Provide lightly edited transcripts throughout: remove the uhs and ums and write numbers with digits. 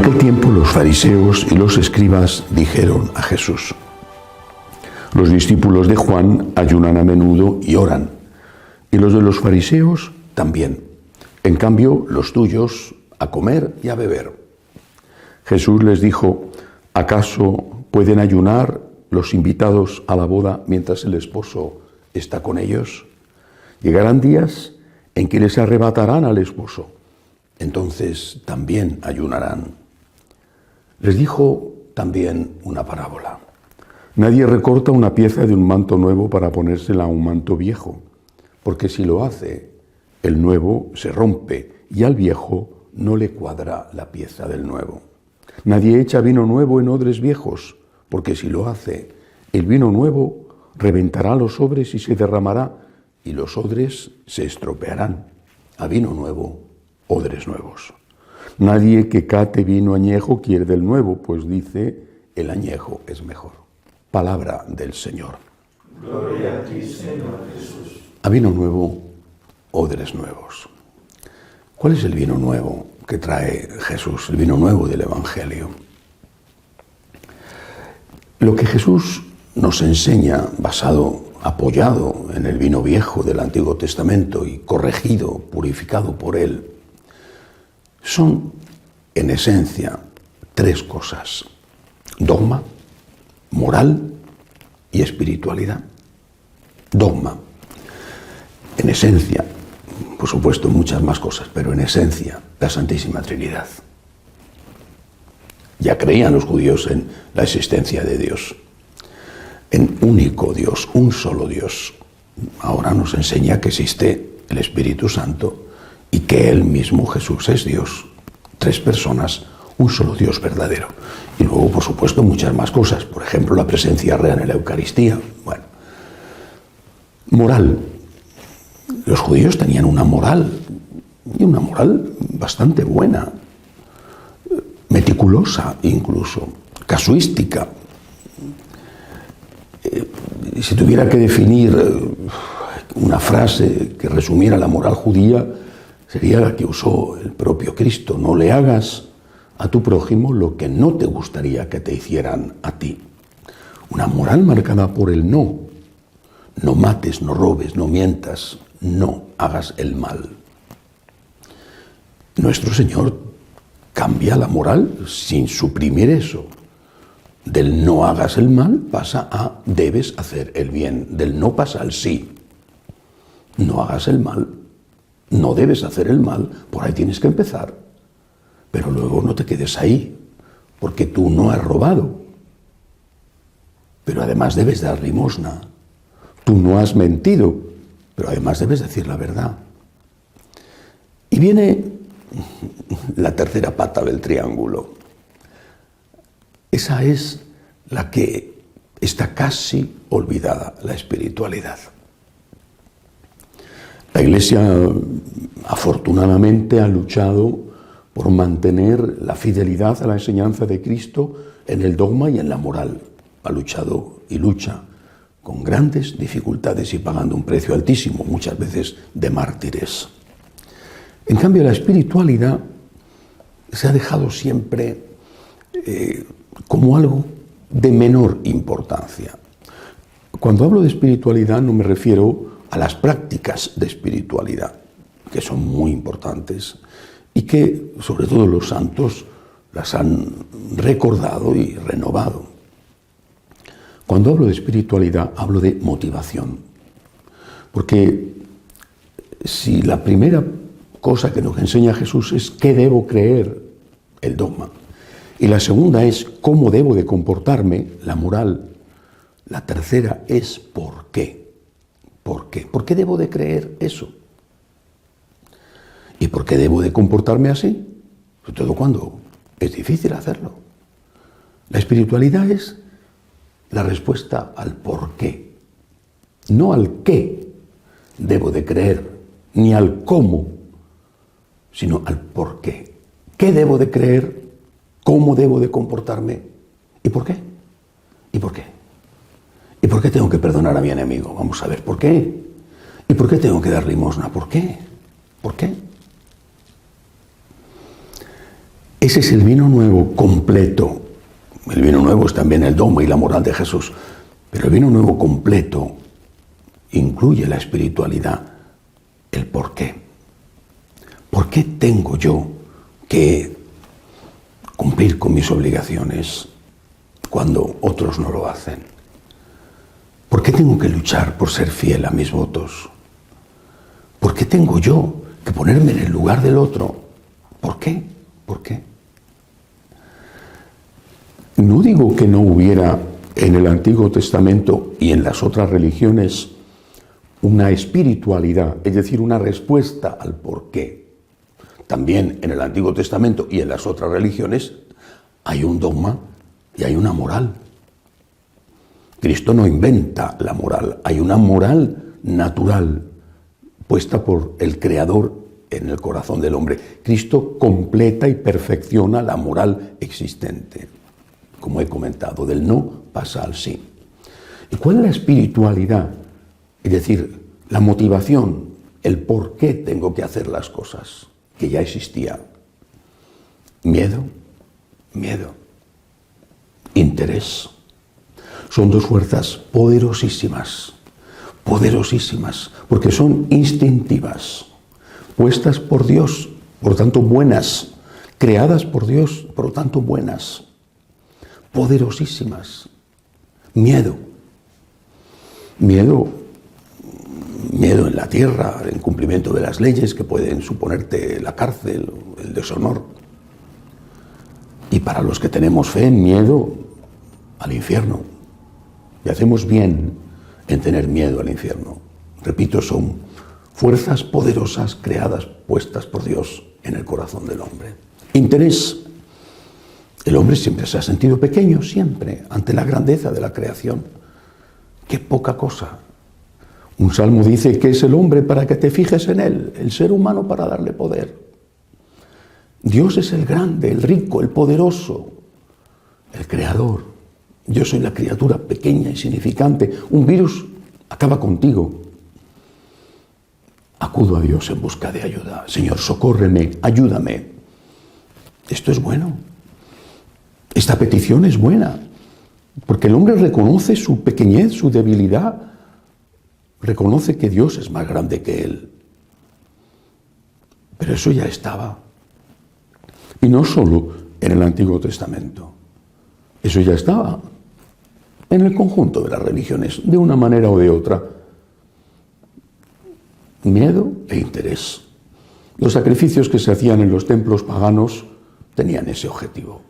aquel tiempo los fariseos y los escribas dijeron a Jesús: los discípulos de Juan ayunan a menudo y oran, y los de los fariseos también. En cambio, los tuyos a comer y a beber. Jesús les dijo: ¿acaso pueden ayunar los invitados a la boda mientras el esposo está con ellos? Llegarán días en que les arrebatarán al esposo. Entonces también ayunarán. Les dijo también una parábola. Nadie recorta una pieza de un manto nuevo para ponérsela a un manto viejo, porque si lo hace, el nuevo se rompe y al viejo no le cuadra la pieza del nuevo. Nadie echa vino nuevo en odres viejos, porque si lo hace, el vino nuevo reventará los odres y se derramará, y los odres se estropearán. A vino nuevo, odres nuevos. Nadie que cate vino añejo quiere del nuevo, pues dice: el añejo es mejor. Palabra del Señor. Gloria a ti, Señor Jesús. A vino nuevo, odres nuevos. ¿Cuál es el vino nuevo que trae Jesús, el vino nuevo del Evangelio? Lo que Jesús nos enseña, apoyado en el vino viejo del Antiguo Testamento y corregido, purificado por él, son, en esencia, tres cosas: dogma, moral y espiritualidad. Dogma. En esencia, por supuesto, muchas más cosas, pero en esencia, la Santísima Trinidad. Ya creían los judíos en la existencia de Dios, en único Dios, un solo Dios. Ahora nos enseña que existe el Espíritu Santo y que Él mismo, Jesús, es Dios. Tres personas, un solo Dios verdadero. Y luego, por supuesto, muchas más cosas. Por ejemplo, la presencia real en la Eucaristía. Bueno, moral. Los judíos tenían una moral, y una moral bastante buena, meticulosa incluso, casuística. Si tuviera que definir una frase que resumiera la moral judía, sería la que usó el propio Cristo: no le hagas a tu prójimo lo que no te gustaría que te hicieran a ti. Una moral marcada por el no. No mates, no robes, no mientas, no hagas el mal. Nuestro Señor cambia la moral sin suprimir eso. Del no hagas el mal pasa a debes hacer el bien. Del no pasa al sí. No hagas el mal, no debes hacer el mal, por ahí tienes que empezar. Pero luego no te quedes ahí, porque tú no has robado. Pero además debes dar limosna. Tú no has mentido, pero además debes decir la verdad. Y viene la tercera pata del triángulo. Esa es la que está casi olvidada, la espiritualidad. La Iglesia, afortunadamente, ha luchado por mantener la fidelidad a la enseñanza de Cristo en el dogma y en la moral. Ha luchado y lucha con grandes dificultades y pagando un precio altísimo, muchas veces de mártires. En cambio, la espiritualidad se ha dejado siempre como algo de menor importancia. Cuando hablo de espiritualidad no me refiero a las prácticas de espiritualidad, que son muy importantes y que, sobre todo los santos, las han recordado y renovado. Cuando hablo de espiritualidad, hablo de motivación. Porque si la primera cosa que nos enseña Jesús es qué debo creer, el dogma, y la segunda es cómo debo de comportarme, la moral, la tercera es por qué. ¿Por qué? ¿Por qué debo de creer eso? ¿Y por qué debo de comportarme así? Sobre todo cuando es difícil hacerlo. La espiritualidad es la respuesta al por qué, no al qué debo de creer, ni al cómo, sino al por qué. ¿Qué debo de creer? ¿Cómo debo de comportarme? ¿Y por qué? ¿Y por qué? ¿Y por qué tengo que perdonar a mi enemigo? Vamos a ver, ¿por qué? ¿Y por qué tengo que dar limosna? ¿Por qué? ¿Por qué? Ese es el vino nuevo completo. El vino nuevo es también el dogma y la moral de Jesús. Pero el vino nuevo completo incluye la espiritualidad, el por qué. ¿Por qué tengo yo que cumplir con mis obligaciones cuando otros no lo hacen? ¿Por qué tengo que luchar por ser fiel a mis votos? ¿Por qué tengo yo que ponerme en el lugar del otro? ¿Por qué? ¿Por qué? No digo que no hubiera en el Antiguo Testamento y en las otras religiones una espiritualidad, es decir, una respuesta al por qué. También en el Antiguo Testamento y en las otras religiones hay un dogma y hay una moral. Cristo no inventa la moral, hay una moral natural puesta por el Creador en el corazón del hombre. Cristo completa y perfecciona la moral existente. Como he comentado, del no pasa al sí. ¿Y cuál es la espiritualidad? Es decir, la motivación, el por qué tengo que hacer las cosas, que ya existía. Miedo, interés. Son dos fuerzas poderosísimas, porque son instintivas, puestas por Dios, por lo tanto buenas, creadas por Dios, por lo tanto buenas, poderosísimas. Miedo en la tierra, el incumplimiento de las leyes que pueden suponerte la cárcel, el deshonor. Y para los que tenemos fe, miedo al infierno. Y hacemos bien en tener miedo al infierno. Repito, son fuerzas poderosas creadas, puestas por Dios en el corazón del hombre. Interés. El hombre siempre se ha sentido pequeño, siempre, ante la grandeza de la creación. ¡Qué poca cosa! Un salmo dice que es el hombre para que te fijes en él, el ser humano para darle poder. Dios es el grande, el rico, el poderoso, el creador. Yo soy la criatura pequeña, insignificante. Un virus acaba contigo. Acudo a Dios en busca de ayuda. Señor, socórreme, ayúdame. Esto es bueno. Esta petición es buena, porque el hombre reconoce su pequeñez, su debilidad, reconoce que Dios es más grande que él. Pero eso ya estaba. Y no solo en el Antiguo Testamento. Eso ya estaba en el conjunto de las religiones, de una manera o de otra. Miedo e interés. Los sacrificios que se hacían en los templos paganos tenían ese objetivo.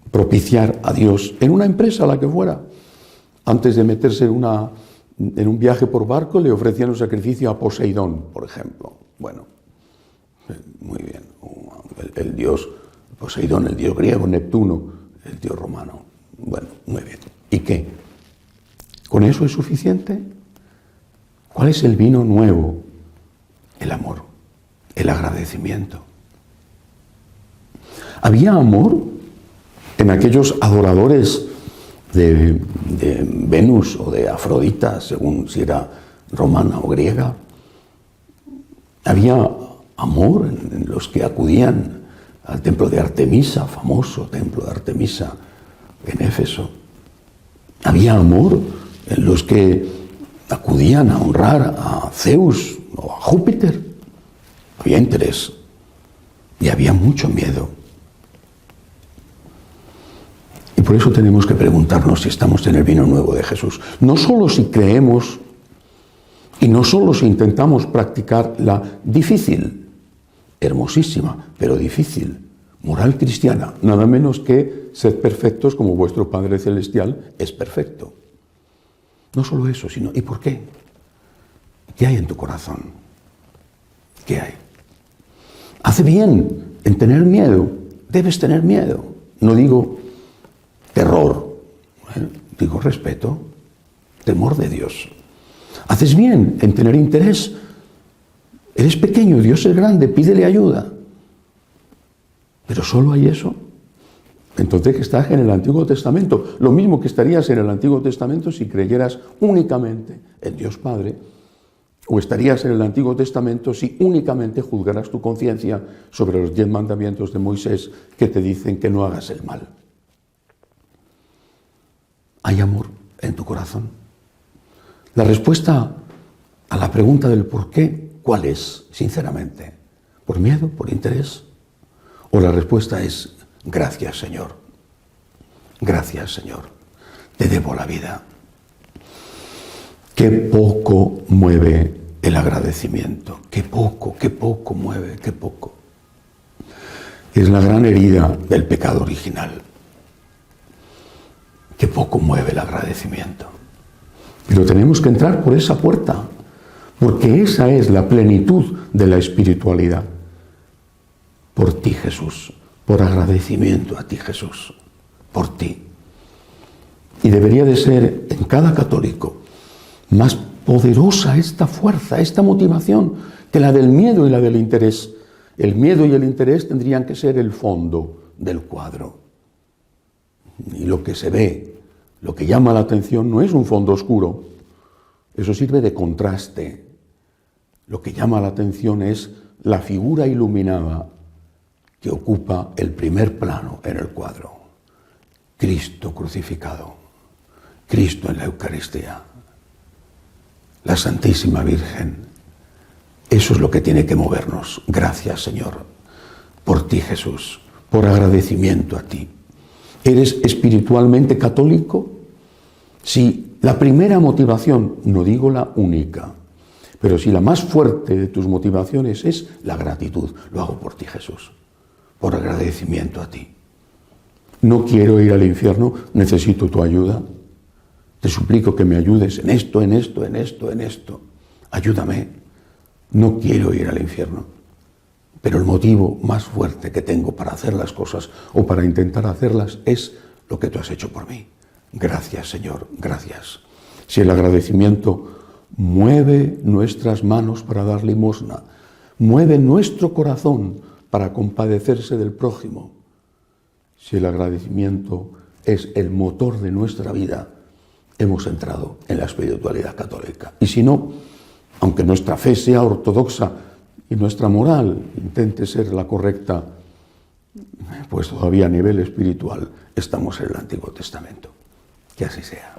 Propiciar a Dios en una empresa, la que fuera. Antes de meterse en un viaje por barco, le ofrecían un sacrificio a Poseidón, por ejemplo. Bueno, muy bien. El dios Poseidón, el dios griego, Neptuno, el dios romano. Bueno, muy bien. ¿Y qué? ¿Con eso es suficiente? ¿Cuál es el vino nuevo? El amor, el agradecimiento. ¿Había amor en aquellos adoradores de Venus o de Afrodita, según si era romana o griega? ¿Había amor en los que acudían al templo de Artemisa, famoso templo de Artemisa en Éfeso? ¿Había amor en los que acudían a honrar a Zeus o a Júpiter? Había interés y había mucho miedo. Y por eso tenemos que preguntarnos si estamos en el vino nuevo de Jesús. No solo si creemos y no solo si intentamos practicar la difícil, hermosísima, pero difícil, moral cristiana, nada menos que sed perfectos como vuestro Padre Celestial es perfecto. No solo eso, sino ¿y por qué? ¿Qué hay en tu corazón? ¿Qué hay? Hace bien en tener miedo, debes tener miedo. No digo terror, digo respeto, temor de Dios. Haces bien en tener interés. Eres pequeño, Dios es grande, pídele ayuda. Pero solo hay eso. Entonces que estás en el Antiguo Testamento. Lo mismo que estarías en el Antiguo Testamento si creyeras únicamente en Dios Padre, O estarías en el Antiguo Testamento si únicamente juzgaras tu conciencia sobre los 10 mandamientos de Moisés que te dicen que no hagas el mal. ¿Hay amor en tu corazón? La respuesta a la pregunta del por qué, ¿cuál es, sinceramente? ¿Por miedo? ¿Por interés? ¿O la respuesta es, gracias, Señor? Gracias, Señor. Te debo la vida. Qué poco mueve el agradecimiento. Qué poco mueve, qué poco. Es la gran herida del pecado original. Qué poco mueve el agradecimiento. Pero tenemos que entrar por esa puerta, porque esa es la plenitud de la espiritualidad. Por ti, Jesús, por agradecimiento a ti, Jesús, por ti. Y debería de ser en cada católico más poderosa esta fuerza, esta motivación, que la del miedo y la del interés. El miedo y el interés tendrían que ser el fondo del cuadro. Y lo que se ve, lo que llama la atención, no es un fondo oscuro. Eso sirve de contraste. Lo que llama la atención es la figura iluminada que ocupa el primer plano en el cuadro. Cristo crucificado, Cristo en la Eucaristía, la Santísima Virgen. Eso es lo que tiene que movernos. Gracias, Señor, por ti, Jesús, por agradecimiento a ti. ¿Eres espiritualmente católico? Si la primera motivación, no digo la única, pero si la más fuerte de tus motivaciones es la gratitud, lo hago por ti, Jesús, por agradecimiento a ti. No quiero ir al infierno, necesito tu ayuda. Te suplico que me ayudes en esto, en esto, en esto, en esto. Ayúdame. No quiero ir al infierno. Pero el motivo más fuerte que tengo para hacer las cosas o para intentar hacerlas es lo que tú has hecho por mí. Gracias, Señor, gracias. Si el agradecimiento mueve nuestras manos para dar limosna, mueve nuestro corazón para compadecerse del prójimo, si el agradecimiento es el motor de nuestra vida, hemos entrado en la espiritualidad católica. Y si no, aunque nuestra fe sea ortodoxa y nuestra moral intente ser la correcta, pues todavía a nivel espiritual estamos en el Antiguo Testamento. Que así sea.